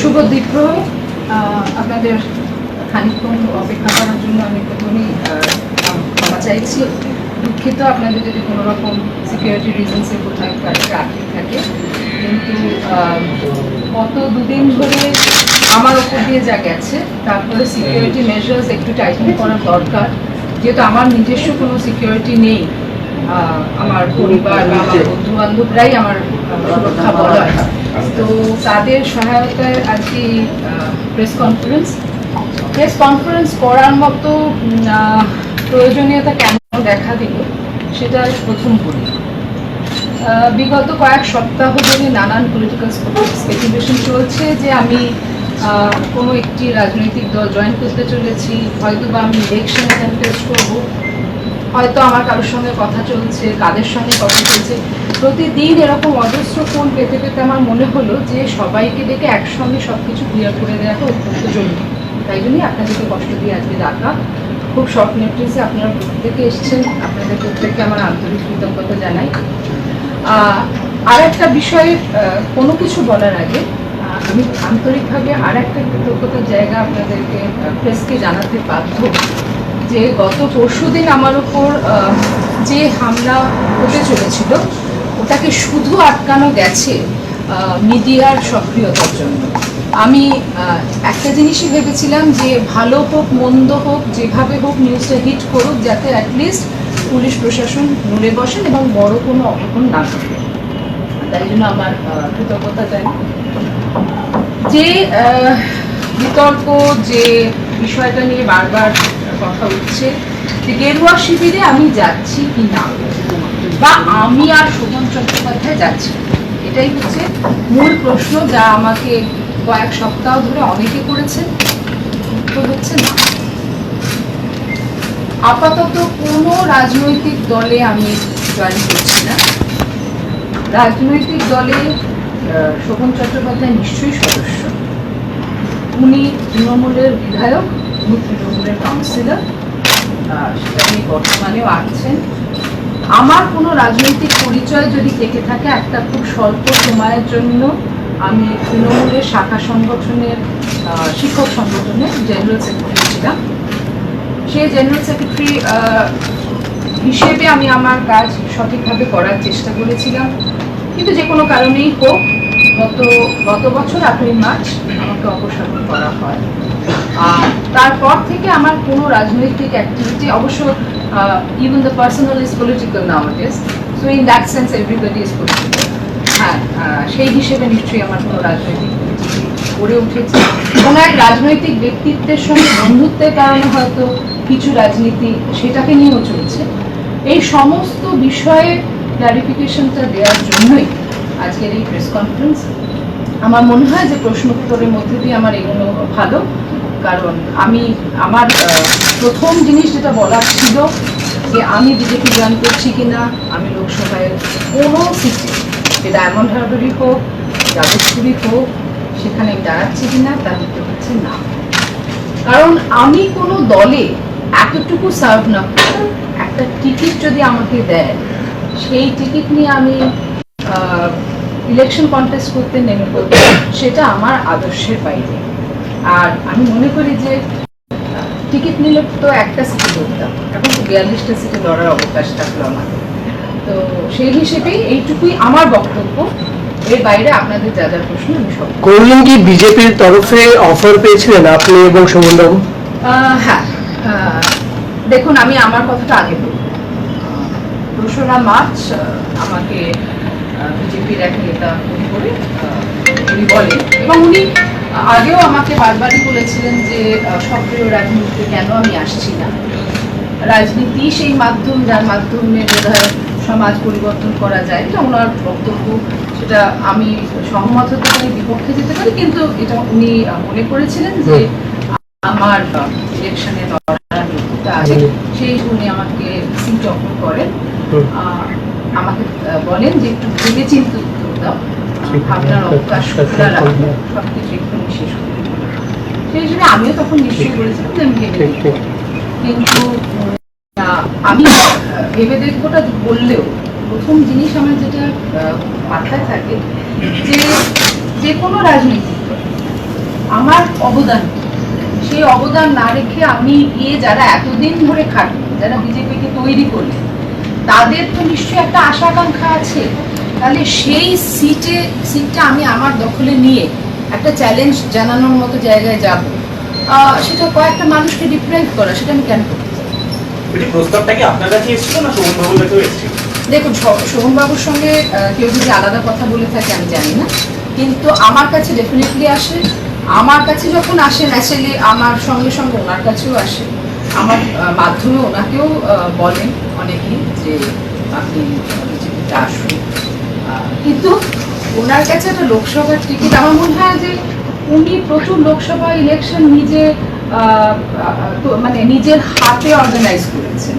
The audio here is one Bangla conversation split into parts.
শুভ দীপ্রহর। আপনাদের খানিকক্ষণ অপেক্ষা করার জন্য আমি প্রথমেই ক্ষমা চাইছি। দুঃখিত আপনাদের যদি কোনো রকম সিকিউরিটি রিজনসে কোথাও আটকে থাকে, কিন্তু গত দুদিন ধরে আমার ওপর দিয়ে যা গেছে, তারপরে সিকিউরিটি মেজার্স একটু টাইটেন করার দরকার, যেহেতু আমার নিজস্ব কোনো সিকিউরিটি নেই। আমার পরিবার বা আমার বন্ধু বান্ধবরাই আমার সুরক্ষা বলয়, তো তাদের সহায়তায় আজকে প্রেস কনফারেন্স করার মতো প্রয়োজনীয়তা কেন দেখা দিল সেটা প্রথম বলি। বিগত কয়েক সপ্তাহ ধরে নানান পলিটিক্যাল স্পেকুলেশন চলছে যে আমি কোনো একটি রাজনৈতিক দল জয়েন করতে চলেছি, হয়তো বা আমি ইলেকশনে কন্টেস্ট করবো, হয়তো আমার কারোর সঙ্গে কথা চলছে, কাদের সঙ্গে কথা চলছে। প্রতিদিন এরকম অজস্র ফোন পেতে পেতে আমার মনে হলো যে সবাইকে ডেকে একসঙ্গে সব কিছু ক্লিয়ার করে দেওয়াটা অত্যন্ত জরুরি। তাই জন্যই আপনাদেরকে কষ্ট দিয়ে আজকে ডাকা। খুব শর্ট নোটিসে আপনারা প্রত্যেকে এসেছেন, আপনাদের প্রত্যেককে আমার আন্তরিক কৃতজ্ঞতা জানাই। আর একটা বিষয়ে কোনো কিছু বলার আগে আমি আন্তরিকভাবে আর একটা কৃতজ্ঞতার জায়গা আপনাদেরকে প্রেসকে জানাতে বাধ্য যে গত পরশুদিন আমার উপর যে হামলা হতে চলেছিল ওটাকে শুধু আটকানো গেছে মিডিয়ার সক্রিয়তার জন্য। আমি একটা জিনিসই ভেবেছিলাম যে ভালো হোক মন্দ হোক, যেভাবে হোক নিউজটা হিট করুক, যাতে অ্যাটলিস্ট পুলিশ প্রশাসন নড়ে বসেন এবং বড় কোনো অঘটন না ঘটে। তাই জন্য আমার কৃতজ্ঞতা জানাই। যে বিতর্ক, যে বিষয়টা নিয়ে বারবার কথা উঠছে যে গেরুয়া শিবিরে আমি যাচ্ছি কি না, বা আমি আর শোভন চট্টোপাধ্যায় যাচ্ছি, এটাই হচ্ছে মূল প্রশ্ন যা আমাকে কয়েক সপ্তাহ ধরে অনেকে করেছেন। উত্তর হচ্ছে না। আপাতত কোনো রাজনৈতিক দলে আমি জয়েন করছি না। রাজনৈতিক দলে শোভন চট্টোপাধ্যায় নিশ্চয়ই সদস্য, উনি তৃণমূলের বিধায়ক, উনি তৃণমূলের কাউন্সিলর, সেটা উনি বর্তমানেও আছেন। আমার কোনো রাজনৈতিক পরিচয় যদি থেকে থাকে, একটা খুব স্বল্প সময়ের জন্য আমি তৃণমূলের শাখা সংগঠনের শিক্ষক সংগঠনের জেনারেল সেক্রেটারি ছিলাম। সেই জেনারেল সেক্রেটারি হিসেবে আমি আমার কাজ সঠিকভাবে করার চেষ্টা করেছিলাম, কিন্তু যে কোনো কারণেই হোক গত বছর 8ই মার্চ আমাকে অপসারণ করা হয়। আর তারপর থেকে আমার কোনো রাজনৈতিক অ্যাক্টিভিটি, অবশ্য even the personal is political নাওয়াডেজ, so in that sense everybody is political. হ্যাঁ, সেই হিসেবে নিশ্চয়ই আমার কোনো রাজনৈতিক পরিচিতি গড়ে উঠেছে। কোনো এক রাজনৈতিক ব্যক্তিত্বের সঙ্গে বন্ধুত্বের কারণে হয়তো কিছু রাজনীতি সেটাকে নিয়েও চলছে। এই সমস্ত বিষয়ে ক্লারিফিকেশনটা দেওয়ার জন্যই আজকের এই প্রেস কনফারেন্স। আমার মনে হয় যে প্রশ্ন উত্তরের মধ্যে দিয়ে আমার এগুলো ভালো, কারণ আমার প্রথম জিনিস যেটা বলার ছিল যে আমি বিজেপি জয়েন করছি কিনা, আমি লোকসভায় কোনো সিটে, যে ডায়মন্ড হারবারই হোক, যাদবপুরি হোক, সেখানে আমি দাঁড়াচ্ছি কিনা, তার উত্তর হচ্ছে না। কারণ আমি কোনো দলে এতটুকু সার্ভ না করে একটা টিকিট যদি আমাকে দেয়, সেই টিকিট নিয়ে আমি ইলেকশন কন্টেস্ট করতে নেমে পড়বো, সেটা আমার আদর্শের বাইরে। আর আমি মনে করি যে টিকিট নিলে তো একটা সিটে লড়তাম, এখন তো 42টা সিটে লড়ার অবকাশ থাকলো আমার। তো সেই হিসেবেই এইটুকুই আমার বক্তব্য। এর বাইরে আপনাদের যা যা প্রশ্ন আমি সব। কোনদিন কি বিজেপির তরফে অফার পেয়েছিলেন আপনি এবং শোভনবাবু? হ্যাঁ, দেখুন, আমি আমার কথাটা আগে বলব। 2রা মার্চ আমাকে বিজেপির এক নেতা ফোন করে উনি বলেন, এবং উনি আগেও আমাকে বারবারই বলেছিলেন যে সক্রিয় রাজনীতিতে কেন আমি আসছি না। রাজনীতি সেই মাধ্যম যার মাধ্যমে বোধহয় সমাজ পরিবর্তন করা যায়, এটা ওনার বক্তব্য। সেটা আমি সহমত হতে পারি, বিপক্ষে যেতে পারি, কিন্তু এটা উনি মনে করেছিলেন যে আমার ইলেকশনে লড়ার যোগ্যতা আছে, সেই উনি আমাকে সিট অফার করেন। আমাকে বলেন যে একটু ভেবে চিন্তে উত্তর দাও, আপনার অবকাশ খোলা রাখবো, সবকিছু এক্ষুনি শেষ করে দিল। সেই হিসেবে আমিও তখন নিশ্চয়ই বলেছিলাম যে আমি ভেবে দেখবো, কিন্তু আমি ভেবে দেখবোটা বললেও প্রথম জিনিস আমার যেটা মাথায় থাকে যে কোনো রাজনীতি আমার অবদান, সেই অবদান না রেখে আমি গিয়ে যারা এতদিন ধরে খাটবে, যারা বিজেপিকে তৈরি করলে, তাদের তো নিশ্চয়ই একটা আশা আকাঙ্ক্ষা আছে। তাহলে সেই সিটটা আমি আমার দখলে নিয়ে একটা চ্যালেঞ্জ জানানোর মতো জায়গায় যাব, সেটা কয়েকটা মানুষকে ডিপ্রাইভ করা, সেটা আমি কেন করতে চাই? এই প্রস্তাবটা কি আপনার কাছে এসেছিল না শোভন বাবুর কাছেও এসেছিল? দেখুন, শোভনবাবুর সঙ্গে কেউ যদি আলাদা কথা বলে থাকে আমি জানি না, কিন্তু আমার কাছে ডেফিনেটলি আসে। আমার কাছে যখন আসে ন্যাচারালি আমার সঙ্গে সঙ্গে ওনার কাছেও আসে, আমার মাধ্যমে ওনাকেও বলেন অনেকেই যে আপনি বিজেপিতে আসুন। কিন্তু ওনার কাছে একটা লোকসভার টিকিট, আমার মনে হয় যে উনি প্রচুর লোকসভা ইলেকশন নিজে মানে নিজের হাতে অর্গানাইজ করেছেন।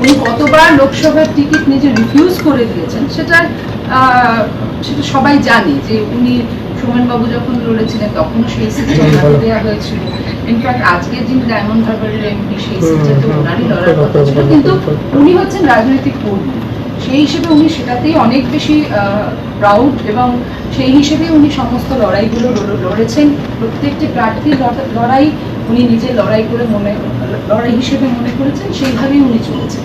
উনি কতবার লোকসভার টিকিট নিজে রিফিউজ করে দিয়েছেন সেটা সবাই জানে। যে উনি সোমেনবাবু যখন লড়েছিলেন তখনও সেই সিটটা ওনাকে দেওয়া হয়েছিল। ইনফ্যাক্ট আজকের যিনি ডায়মন্ড হারবারের এমপি, সেই সিটটা তো ওনারই লড়ার কথা ছিল, কিন্তু উনি হচ্ছেন রাজনৈতিক কর্মী, সেই হিসেবে উনি সেটাতেই অনেক বেশি প্রাউড, এবং সেই হিসেবে উনি সমস্ত লড়াইগুলো লড়েছেন। প্রত্যেকটি প্রার্থীর লড়াই উনি নিজে লড়াই করে লড়াই হিসেবে মনে করেছেন, সেইভাবেই উনি চলেছেন।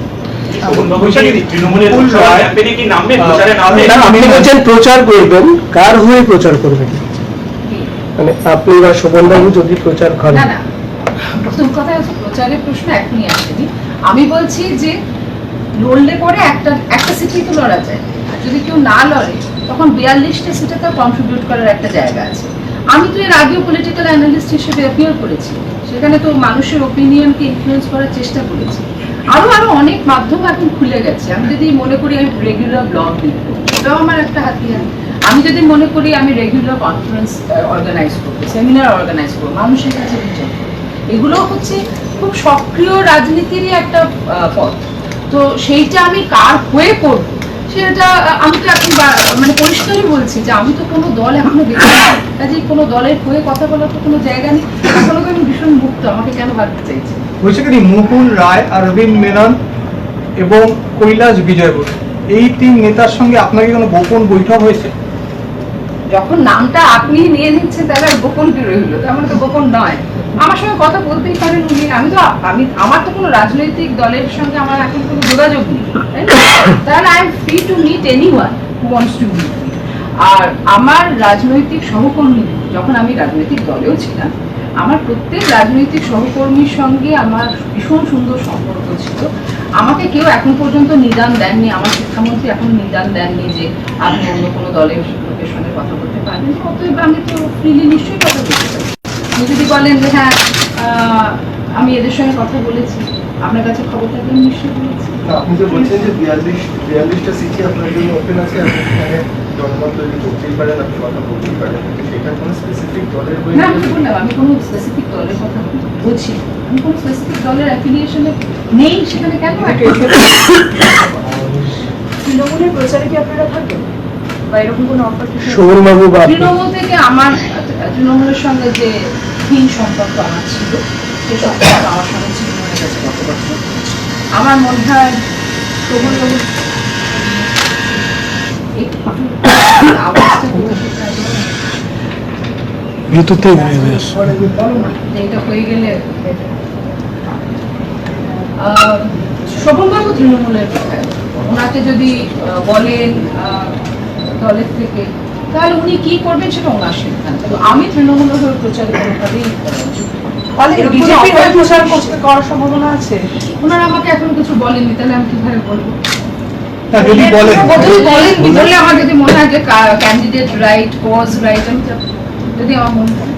আপনি বলছেন প্রচার করবেন, কার হয়ে প্রচার করবেন? মানে আপনি বা শোভনবাবু যদি প্রচার করেন? না, প্রথম কথা হচ্ছে প্রচারের প্রশ্ন এখনই আসেনি। আমি বলছি যে লড়লে পরে একটা সিটেই তো লড়া যায়, আর যদি কেউ না লড়ে তখন 42টা সিটে তো কন্ট্রিবিউট করার একটা জায়গা আছে। আমি তো এর আগেও পলিটিক্যাল অ্যানালিস্ট হিসেবে অ্যাপিয়ার করেছি, সেখানে তো মানুষের ওপিনিয়নকে ইনফ্লুয়েন্স করার চেষ্টা করেছি। আরো অনেক মাধ্যম এখন খুলে গেছে। আমি যদি মনে করি আমি রেগুলার ব্লগ লিখব, সেটাও আমার একটা হাতিয়ার। আমি যদি মনে করি আমি রেগুলার কনফারেন্স অর্গানাইজ করবো, সেমিনার অর্গানাইজ করবো, মানুষের কাছে বিচার করবো, এগুলো হচ্ছে খুব সক্রিয় রাজনীতিরই একটা পথ। তো সেইটা আমি কার হয়ে করব সেটা আমি তো এখন মানে পরিষ্কারই বলছি যে আমি তো কোনো দল এখনো দেখিনি, কাজেই কোনো দলের হয়ে কথা বলার তো কোনো জায়গা নেই। এখনো তো আমি ভীষণ মুক্ত, আমাকে কেন ভাবতে চাইছি? হয়েছে কি মুকুল রায়, অরবিন্দ মেনন এবং কৈলাস বিজয়বর্গীয়, এই তিন নেতার সঙ্গে আপনার কি কোনো গোপন বৈঠক হয়েছে? যখন নামটা আপনি নিয়ে নিচ্ছেন তাহলে আর গোপন কি রইল? আমার তো গোপন নয়, আমার সঙ্গে কথা বলতেই পারেন উনি। আমার তো কোনো রাজনৈতিক দলের সঙ্গে আমার এখন কোনো যোগাযোগ নেই, তাই না? তাহলে I am free to meet anyone who wants to meet me. আর আমার রাজনৈতিক সহকর্মী, যখন আমি রাজনৈতিক দলেও ছিলাম, আমার প্রত্যেক রাজনৈতিক সহকর্মীর সঙ্গে আমার ভীষণ সুন্দর সম্পর্ক ছিল। আমাকে কেউ এখন পর্যন্ত নিদান দেননি, আমার শিক্ষামন্ত্রী এখন নিদান দেননি যে আপনি অন্য কোনো দলের লোকের সঙ্গে কথা বলতে পারবেন। অতএব আমি তো ফ্রিলি নিশ্চয়ই কথা বলতে পারি। আপনি যদি বলেন যে হ্যাঁ আমি এদের সঙ্গে কথা বলেছি, আপনার কাছে খবরটা আমি নিশ্চয়ই বলেছি। আপনি তো বলছেন যে 42টা সিটি আপনার জন্য ওপেন আছে, আপনি সেখানে জনমত তৈরি করতেই পারেন, আপনি কথা বলতেই পারেন, সেটা কোনো স্পেসিফিক দলের বই না, আমি বললাম আমি কোনো স্পেসিফিক দলের কথা বলছি, আমি কোনো স্পেসিফিক দলের অ্যাফিলিয়েশনে নেই, সেখানে কেন তৃণমূলের প্রচারে কি আপনারা থাকবেন বা এরকম কোনো অফার? শোভনবাবু বা তৃণমূল থেকে আমার তৃণমূলের সঙ্গে যে হীন সম্পর্ক আমার ছিল, সে সম্পর্ক আমার সঙ্গে তৃণমূলের কাছে গত বছর। আমার মনে হয় শোভনবাবু আওয়াজটা ঋতুতেই বলো না যে এটা হয়ে গেলে শোভনবাবু তৃণমূলের ওনাকে যদি বলেন দলের থেকে, তাহলে উনি কি করবেন সেটা ওনার সিদ্ধান্ত। আমি তৃণমূলের হয়ে প্রচার কোনোভাবেই বিজেপির হয়ে প্রচার করার সম্ভাবনা আছে? ওনারা আমাকে এখনো কিছু বলেননি, তাহলে আমি কিভাবে বলবো? যদি বলেন বললে আমার যদি মনে হয় যে ক্যান্ডিডেট রাইট, কজ রাইট, আমি যদি আমার মনে হয়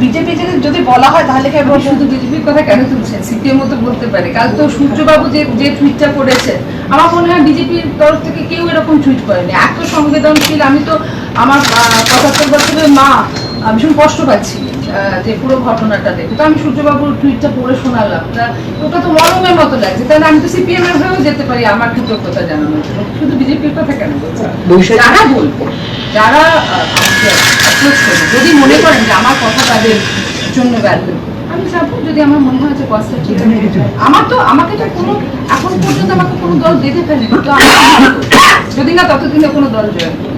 বিজেপি যদি বলা হয় তাহলে কি আপনি শুধু বিজেপির কথা কেন তুলছেন? সিপিএম তো বলতে পারে। কাল তো সূর্যবাবু যে টুইটটা করেছে, আমার মনে হয় বিজেপির তরফ থেকে কেউ এরকম টুইট করেনি। এত সংবেদনশীল, আমি তো আমার 75 বছরের মা ভীষণ কষ্ট পাচ্ছি যে পুরো ঘটনাটা দেখে। তো আমি সূর্যবাবুর টুইটটা পড়ে শোনালাম, ওটা তো মরমের মতো লাগছে। তাহলে আমি তো সিপিএম এর হয়েও যেতে পারি আমার কৃতজ্ঞতা জানানোর জন্য, শুধু বিজেপির কথা কেন বলছেন? যারা বলবো, যারা আমাকে অ্যাপ্রোচ করবে, যদি মনে করেন যে আমার কথা তাদের জন্য ভ্যালুয়েবল, আমি যাবো। যদি আমার মনে হয় যে কষ্টটা ঠিক আছে, আমাকে তো কোনো এখন পর্যন্ত আমাকে কোনো দল দিতে ফেলেনি, তো যদি না ততদিনে কোনো দল জয়েন করবে।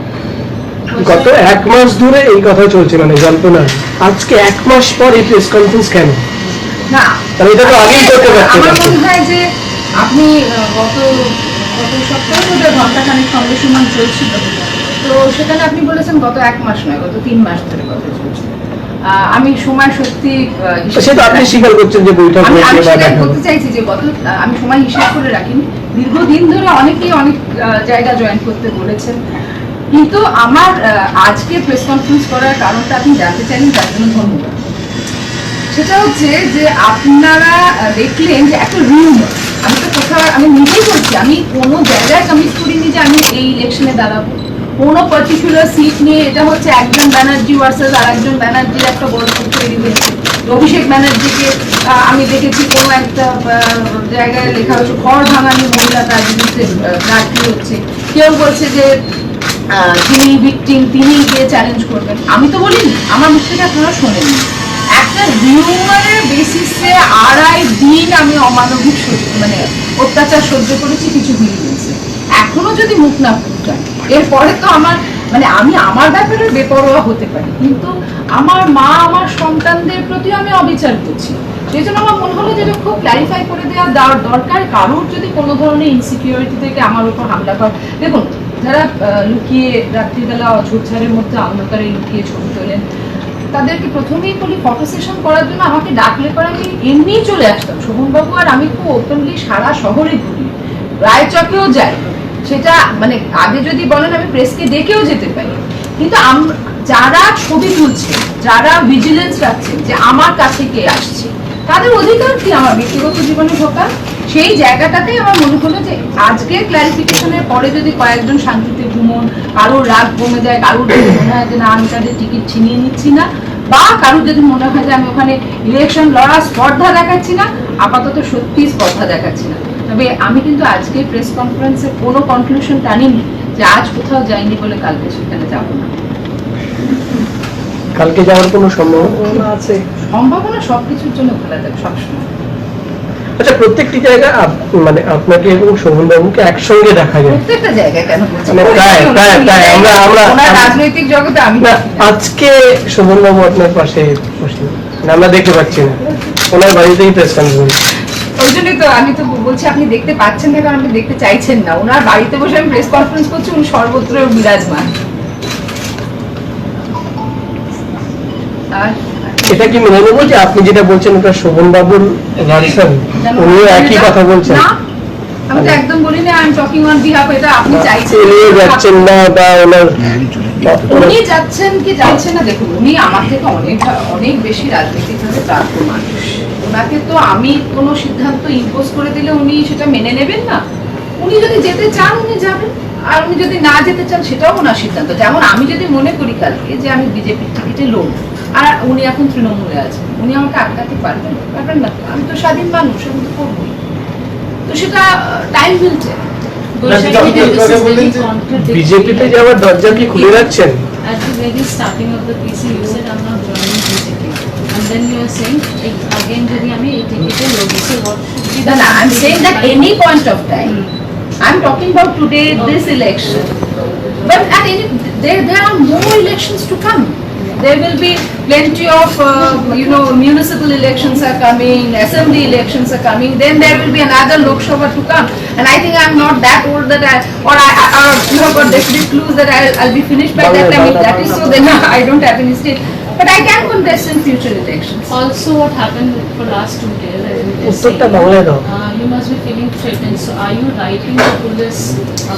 গত 1 মাস ধরে এই কথা চলছে, মানে জল্পনা। আজকে 1 মাস পর এই প্রেস কনফারেন্স কেন? না, তাহলে এটা তো আগেই করতে পারতেন আমার আপনি। মনে হয় যে আপনি গত সপ্তাহে বোধহয় ঘন্টাখানেক সন্দেশমান চলছিল, তো সেখানে আপনি বলেছেন গত 1 মাস নয়, গত 3 মাস ধরে কথা চলছে। আমি সময় সত্যি সেটা আপনি স্বীকার করছেন যে বৈঠক আমি হয়েছে বা সেটাই দেখা বলতে চাইছি যে আমি সময় হিসাব করে রাখিনি, দীর্ঘদিন ধরে অনেকেই অনেক জায়গা জয়েন করতে বলেছেন, কিন্তু আমার আজকে প্রেস কনফারেন্স করার কারণটা আপনি জানতে চাইলেন, তার জন্য ধন্যবাদ। সেটা হচ্ছে যে আপনারা দেখলেন যে একটা রিউমার, আমি তো কোথাও, আমি নিজেই বলছি, আমি কোনো জায়গায় কমিট করিনি যে আমি এই ইলেকশনে দাঁড়াবো কোনো পার্টিকুলার সিট নিয়ে। এটা হচ্ছে একজন ব্যানার্জি ভার্সেস আর একজন ব্যানার্জির একটা বড় সিট তৈরি হয়েছে। অভিষেক ব্যানার্জিকে আমি দেখেছি কোনো একটা জায়গায় লেখা হচ্ছে ঘর ভাঙানি মহিলা, তার বিরুদ্ধে প্রার্থী হচ্ছে। কেউ বলছে যে তিনি ভিকটিম, তিনি গিয়ে চ্যালেঞ্জ করবেন। আমি তো বলিনি, আমার মুখ থেকে আপনারা শোনেননি। একটা রিউমারের বেসিসে 2.5 দিন আমি অমানবিক মানে অত্যাচার সহ্য করেছি কিছু ভিলেন্সে। এখনো যদি মুখ না ফুটায়, এরপরে তো আমার মানে আমি আমার ব্যাপারে বেপরোয়া হতে পারি, কিন্তু আমার মা আমার সন্তানদের প্রতি আমি অবিচার করছি। সেই জন্য আমার মনে হলো যে এটা খুব ক্ল্যারিফাই করে দেওয়া দরকার। কারোর যদি কোনো ধরনের ইনসিকিউরিটি থেকে আমার উপর হামলা করে, দেখুন যারা লুকিয়ে রাত্রিবেলা ঝোপঝাড়ের মধ্যে অন্ধকারে লুকিয়ে ছবি তোলেন, তাদেরকে প্রথমেই বলি ফটো সেশন করার জন্য আমাকে ডাকলে পরে আমি এমনিই চলে আসতাম। শোভনবাবু আর আমি খুব ওপেনলি সারা শহরে ঘুরি, রায়চকেও যাই। সেটা মানে আগে যদি বলেন আমি প্রেসকে ডেকেও যেতে পারি, কিন্তু যারা ছবি তুলছে, যারা ভিজিলেন্স রাখছে যে আমার কাছে কে আসছে, তাদের অধিকার কি আমার ব্যক্তিগত জীবনে ঢোকার? সেই জায়গাটাতেই আমার মনে হলো যে আজকের ক্লারিফিকেশনের পরে যদি কয়েকজন শান্তিতে ঘুমন, কারোর রাগ কমে যায়, কারোর যদি মনে হয় যে না আমি তাদের টিকিট ছিনিয়ে নিচ্ছি না, বা কারোর যদি মনে হয় যে আমি ওখানে ইলেকশন লড়ার স্পর্ধা দেখাচ্ছি না, আপাতত সত্যি স্পর্ধা দেখাচ্ছি না। তবে আমি কিন্তু আজকে প্রেস কনফারেন্সে কোনো কনক্লুশন টানিনি যে আজ কোথাও যাইনি বলে কালকে সেখানে যাবো না। কালকে যাওয়ার কোনো সম্ভাবনা আছে? সম্ভাবনা সবকিছুর জন্য খোলা থাকে সবসময়। আচ্ছা, প্রত্যেকটি জায়গায় মানে আপনাকে এবং শোভনবাবুকে একসঙ্গে দেখা যায় প্রত্যেকটা জায়গায় কেন বলছি, মানে প্রায় ওনার রাজনৈতিক জগতে আমি না, আজকে শোভনবাবু আপনার পাশে বসে, মানে আমরা দেখতে পাচ্ছি না, ওনার বাড়িতেই প্রেস কনফারেন্স। ওই জন্যই তো আমি তো বলছি আপনি দেখতে পাচ্ছেন না, কারণ আপনি দেখতে চাইছেন না। ওনার বাড়িতে বসে আমি প্রেস কনফারেন্স করছি, উনি সর্বত্র বিরাজমান। আর এটা কি মেনে নেবো যে আপনি যেটা বলছেন ওটা শোভনবাবুর ভার্সন, উনিও একই কথা বলছেন? না, আমি তো একদম বলিনি I am talking on behalf. এটা আপনি চাইছেন এড়িয়ে যাচ্ছেন না বা ওনার উনি যাচ্ছেন কি যাচ্ছেন না, দেখুন উনি আমার থেকে অনেক বেশি রাজনৈতিকভাবে প্রাপ্ত মানুষ। ওনাকে তো আমি কোনো সিদ্ধান্ত ইম্পোজ করে দিলে উনি সেটা মেনে নেবেন না। উনি যদি যেতে চান উনি যাবেন, আর উনি যদি না যেতে চান সেটাও ওনার সিদ্ধান্ত। যেমন আমি যদি মনে করি কালকে যে আমি বিজেপির টিকিটে লড়ব, আর উনি এখন তৃণমূলে আছেন, উনি আমাকে আটকাতে পারবেন না। আমি তো স্বাধীন মানুষ, আমি তো করবই। তো সেটা টাইম উইল টেক। বিজেপিতে যাওয়ার দরজা কি খুলে রাখছেন? At the very starting of the PC, you said I'm not joining BJP, and then you are saying again, যদি আমি এই টিকিটে লড়বো, so what should be the? No, I'm saying that any point of time. I'm talking about today, this election. But there are more elections to come. There will be plenty of, municipal elections are coming, assembly elections are coming. Then there will be another Lok Sabha to come. And I think I'm not that old that you have got definite clues that I'll be finished by that time. If that is so, then I don't have any state. But I can contest in future elections. Also, what happened for last 2 days? I will just উত্তরটা say, বাংলায় দাও। you must be feeling threatened. So, are you writing to police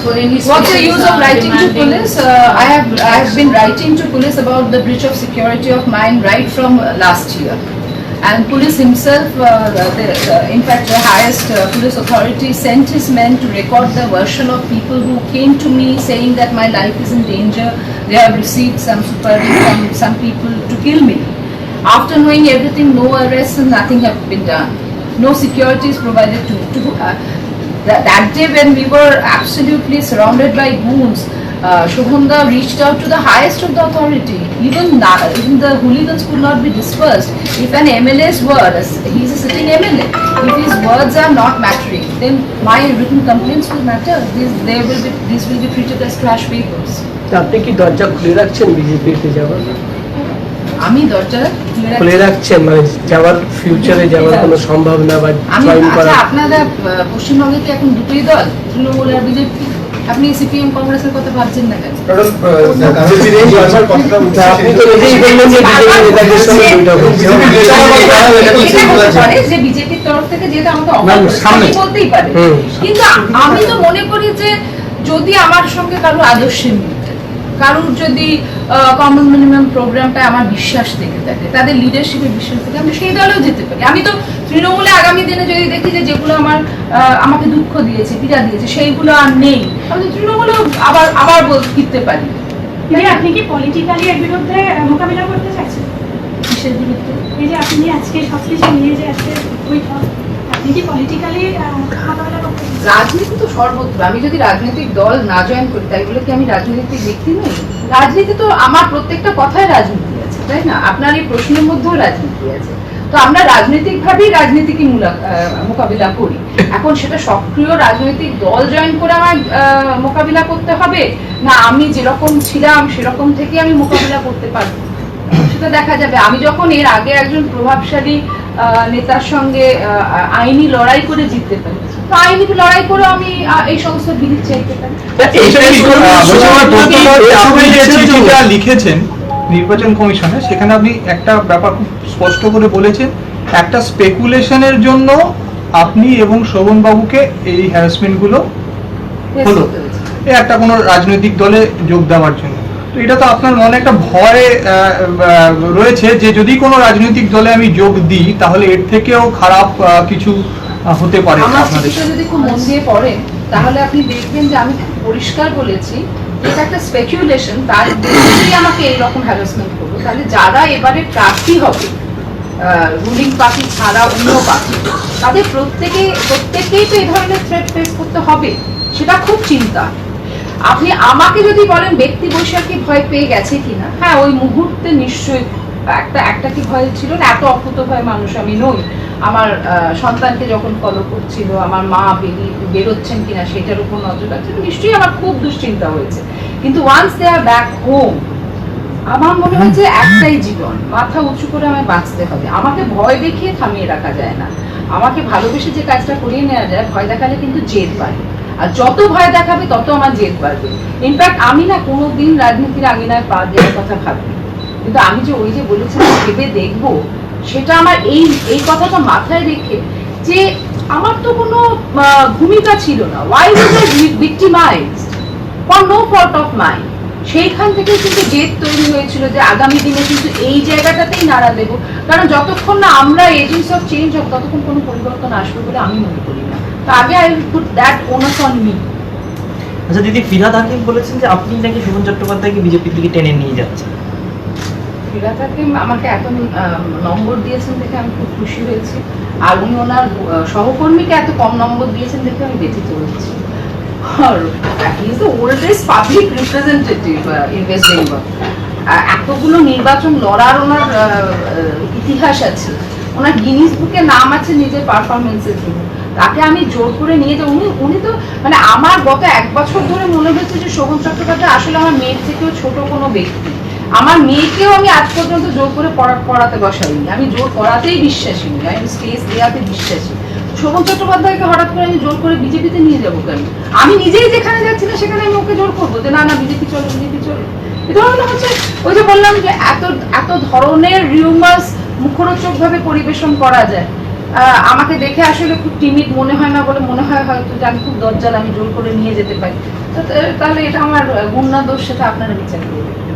for any? What's the specific, use of writing to demanding- police? I have been writing to police about the breach of security of mine right from last year. And police himself, in fact the highest police authority sent his men to record the version of people who came to me saying that my life is in danger. They have received some supervision from some people to kill me. After knowing everything, no arrests and nothing have been done. No security is provided to me. That day when we were absolutely surrounded by goons, Shobhanda reached out to the highest of the authority. Even the hooligans could not be dispersed. If an MLA's word, he's a sitting MLA, if his words are not mattering, then my written complaints will matter. These will be treated as trash papers. আপনি কি দরজা খুলে রাখছেন বিজেপিতে যাওয়ার? আমি দরজা খুলে রাখছেন মানে যাওয়ার ফিউচারে যাওয়ার কোনো সম্ভাবনা বা আমি জয়েন করা? আচ্ছা, আপনারা পশ্চিমবঙ্গে কি এখন দুটোই দল, তৃণমূল আর বিজেপি? আপনি সিপিএম কংগ্রেসের কথা ভাবছেন না কেন? কারণ বিজেপির এই বারবার কথাটা উঠছে, আপনি তো নিজেই বললেন যে বিজেপি নেতাদের সঙ্গে বৈঠক হচ্ছে। এটা হতে পারে যে বিজেপির তরফ থেকে যেটা আমাকে অফার করেছে, সামনে। আমি বলতেই পারি, হুম। কিন্তু আমি তো মনে করি যে যদি আমার সঙ্গে কারো আদর্শের মিল থাকে, কারোর যদি কমন মিনিমাম প্রোগ্রামটা আমার বিশ্বাস থেকে থাকে, তাদের লিডারশিপের বিশ্বাস থেকে, আমি সেই দলেও যেতে পারি। আমি তো তৃণমূলে আগামী দিনে যদি দেখি যে যেগুলো আমাকে দুঃখ দিয়েছে, পীড়া দিয়েছে, সেইগুলো আর নেই, আমি তো তৃণমূলেও আবার ফিরতে পারি। আপনি কি পলিটিক্যালি এর বিরুদ্ধে মোকাবিলা করতে চাইছেন? কিসের বিরুদ্ধে? এই যে আপনি আজকে সবকিছু নিয়ে যে আজকে বৈঠক, আপনি কি পলিটিক্যালি মোকাবিলা করতে চাইছেন? রাজনীতি তো সর্বত্র। আমি যদি রাজনৈতিক দল না জয়েন করি, তাই বলে কি আমি রাজনৈতিক ব্যক্তি নই? রাজনীতি তো আমার প্রত্যেকটা কথায় রাজনীতি আছে, তাই না? আপনার এই প্রশ্নের মধ্যেও রাজনীতি আছে। তো আমরা রাজনৈতিক ভাবেই রাজনীতিকে মোকাবিলা করি। এখন সেটা সক্রিয় রাজনৈতিক দল জয়েন করে আমার মোকাবিলা করতে হবে, না আমি যেরকম ছিলাম সেরকম থেকে আমি মোকাবিলা করতে পারবো, সেটা দেখা যাবে। আমি যখন এর আগে একজন প্রভাবশালী নেতার সঙ্গে আইনি লড়াই করে জিততে পারি, তো আইনি লড়াই করে আমি এই সমস্ত বিধি চাইতে পারি। আপনি যে চিঠিটা লিখেছেন নির্বাচন কমিশনে, সেখানে আপনি একটা ব্যাপার খুব স্পষ্ট করে বলেছেন, একটা স্পেকুলেশনের জন্য আপনি এবং শোভন বাবুকে এই হ্যারাসমেন্ট গুলো হলো, এই একটা কোনো রাজনৈতিক দলে যোগ দেওয়ার জন্য। তো এটা তো আপনার মনে একটা ভয় রয়েছে যে যদি কোনো রাজনৈতিক দলে আমি যোগ দিই তাহলে এর থেকেও খারাপ কিছু হতে পারে আমার আপনাদের চিঠিটা যদি খুব মন দিয়ে পড়েন, তাহলে আপনি দেখবেন যে আমি খুব পরিষ্কার বলেছি এটা একটা স্পেকুলেশন, তার বেশি আমাকে এইরকম হ্যারাসমেন্ট করবো। তাহলে যারা এবারে প্রার্থী হবে রুলিং পার্টি ছাড়া অন্য পার্টি, তাদের প্রত্যেকেই তো এই ধরনের থ্রেট ফেস করতে হবে, সেটা খুব চিন্তা। আপনি আমাকে যদি বলেন ব্যক্তি বৈশাখী ভয় পেয়ে গেছে কিনা, হ্যাঁ ওই মুহূর্তে নিশ্চয়ই একটা কি ভয় ছিল না, এত অকুত ভয় মানুষ আমি নই। আমার সন্তানকে যখন ফলো করছিল, আমার মা বেরোচ্ছেন কিনা সেটার উপর নজর রাখছিল, নিশ্চয়ই আমার খুব দুশ্চিন্তা হয়েছে। কিন্তু once they are back home, আমার মনে হয়েছে একটাই জীবন, মাথা উঁচু করে আমায় বাঁচতে হবে। আমাকে ভয় দেখিয়ে থামিয়ে রাখা যায় না, আমাকে ভালোবেসে যে কাজটা করিয়ে নেওয়া যায়, ভয় দেখালে কিন্তু জেদ বাড়ে, আর যত ভয় দেখাবে তত আমার জেদ বাড়বে। ইনফ্যাক্ট আমি না কোনোদিন রাজনীতির আঙিনায় পা দেওয়ার কথা ভাবি, কিন্তু আমি যে ওই যে বলেছিলাম ভেবে দেখবো, সেটা আমার এই কথাটা মাথায় রেখে যে আমার তো কোনো ভূমিকা ছিল না, why was I victimised for no fault of mind, সেইখান থেকে কিন্তু জেদ তৈরি হয়েছিল যে আগামী দিনে কিন্তু এই জায়গাটাতেই নাড়া দেবো। কারণ যতক্ষণ না আমরা এজেন্টস অফ চেঞ্জ হোক, ততক্ষণ কোনো পরিবর্তন আসবে বলে আমি মনে করি না। তো আগে I will put that onus on me. আচ্ছা দিদি, ফিরহাদ হাকিম বলেছেন যে আপনি নাকি শোভন চট্টোপাধ্যায়কে বিজেপির দিকে টেনে নিয়ে যাচ্ছেন। ফিরহাদ হাকিম আমাকে এত নম্বর দিয়েছেন দেখে আমি খুব খুশি হয়েছি, আর উনি ওনার সহকর্মীকে এত কম নম্বর দিয়েছেন দেখে আমি ব্যথিত হয়েছি। He is the oldest public representative in West Bengal. এতগুলো নির্বাচন লড়ার ওনার ইতিহাস আছে, ওনার গিনিস বুকে নাম আছে নিজের পারফরমেন্সের জন্য। তাকে আমি জোর করে নিয়ে যাই, উনি তো মানে আমার গত 1 বছর ধরে মনে হচ্ছে যে শোভন চট্টোপাধ্যায় আসলে আমার মেয়ের থেকেও ছোট কোনো ব্যক্তি। আমার মেয়েকেও আমি আজ পর্যন্ত জোর করে পড়াতে বসাইনি, আমি জোর করাতেই বিশ্বাসী নই, আমি স্টেজ দেওয়াতে বিশ্বাসী। শোভন চট্টোপাধ্যায়কে হঠাৎ করে আমি জোর করে বিজেপিতে নিয়ে যাবো কেন? আমি নিজেই যেখানে যাচ্ছি না সেখানে আমি ওকে জোর করবো যে না না বিজেপি চলো বিজেপি চলো। এ ধরনের হচ্ছে ওই যে বললাম যে এত ধরনের রিউমার্স মুখরোচক ভাবে পরিবেশন করা যায়। আমাকে দেখে আসলে খুব টিমিড মনে হয় না বলে মনে হয় হয়তো যে আমি খুব দরজাল, আমি জোর করে নিয়ে যেতে পারি। তাহলে এটা আমার গুণ না দোষ, সেটা আপনারা বিচার করবেন।